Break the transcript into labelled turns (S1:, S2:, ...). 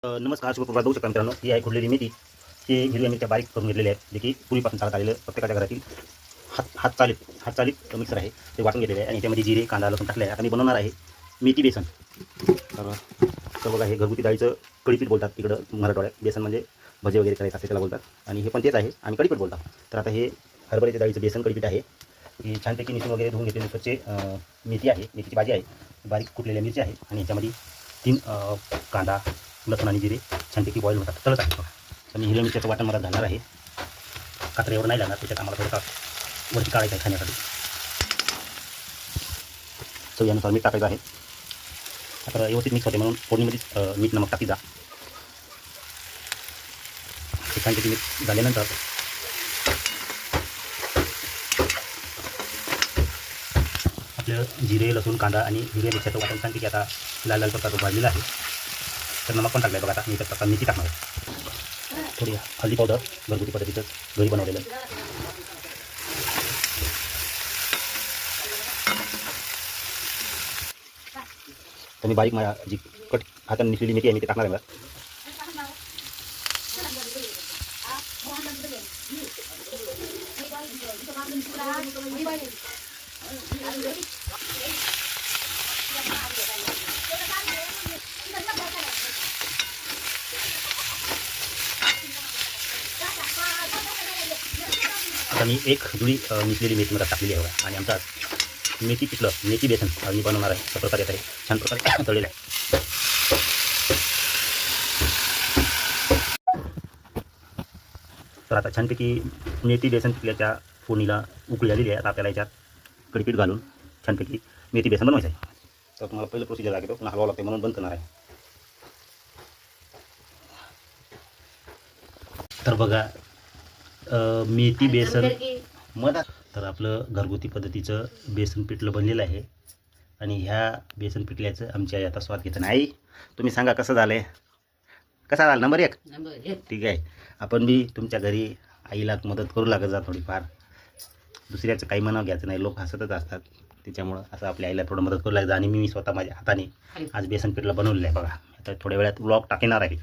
S1: नमस्कार, शुभप्रभात. बघू शकता मित्रांनो, ही आहे खुडलेली मेथी. हे हिरव्या मिरच्या बारीक करून घेतलेले आहेत, जे की पूर्वीपासून चालत आलेलं प्रत्येकाच्या घरातील हातचालित मिक्सर आहे, ते वाटून घेतलेले आहे. आणि त्यामध्ये जिरे, कांदा, लसूण टाकले आहे. आता मी बनवणार आहे मेथी बेसन. तर बघा, हे घरगुती डाळीचं कढीपीठ बोलतात तिकडं मराठवाड्यात. बेसन म्हणजे भजे वगैरे करायचं असे त्याला बोलतात, आणि हे पण तेच आहे, आम्ही कढीपीठ बोलतात. तर आता हे हरभऱ्याच्या डाळीचं बेसन कढीपीठ आहे. ही छानपैकी निसून वगैरे धुवून घेतलेली स्वच्छ मेथी आहे, मेथीची भाजी आहे, बारीक कुटलेल्या मिरची आहे, आणि याच्यामध्ये 3 कांदा, लसूण आणि जिरे छानपैकी बॉईल होतात, तळत आहे. तर मी हिरव्या मिरच्याचं वाटण मला घालणार आहे. कात्रीवर नाही लागणार, त्याच्यात आम्हाला थोडंसं वरती काढायचं आहे खाण्यासाठी. चवीनुसार मीठ टाकायचं आहे. आता व्यवस्थित मिक्स होते म्हणून फोडणीमध्ये मीठ नमक टाकी जा. हे छानपैकी मिक्स झाल्यानंतर आपलं जिरे, लसूण, कांदा आणि हिरव्या मिरच्याचं वाटण छानपैकी आता लाल लाल प्रकारचं भाजलेलं आहे. तर नमक पण टाकलं आहे बघा. आता मी त्यात मेथी टाकणार आहे. थोडी हळदी पावडर घरगुती पद्धतीचं घरी बनवलेलं. तर मी बारीक माझ्या जी कट हाताने निसलेली मेथी आहे मी ते टाकणार आहे बघा. आता मी एक जुडी निसलेली मेथी मध्ये टाकलेली आहे बघा. आणि आमचा मेथी पिठलं, मेथी बेसन मी बनवणार आहे. अशा प्रकारे छान प्रकारे तळलेलं आहे. तर आता छानपैकी मेथी बेसन पिठल्याच्या फोडणीला उकळी आलेली आहे. आता आपल्याला याच्यात कढीपीठ घालून छानपैकी मेथी बेसन बनवायचं आहे. तर तुम्हाला पहिलं प्रोसिजर लागेल, पुन्हा हलवावं लागते म्हणून बंद करणार आहे. तर बघा, मेथी बेसन तर आपलं घरगुती पद्धतीचं बेसन पिठलं बनलेलं आहे. आणि ह्या बेसन पिठल्याचं आमची आई आता स्वाद घेतं. नाही, तुम्ही सांगा कसं झालं आहे, कसा झाला नंबर 1? ठीक आहे. आपण बी तुमच्या घरी आईला मदत करू लागत जा थोडीफार. दुसऱ्याचं काही मनाव घ्यायचं नाही, लोक हसतच असतात. त्याच्यामुळं असं आपल्या आईला थोडं मदत करू लागतं. आणि मी स्वतः माझ्या हाताने आज बेसन पिठलं बनवलेलं आहे बघा. आता थोड्या वेळात व्लॉग टाकणार आहे.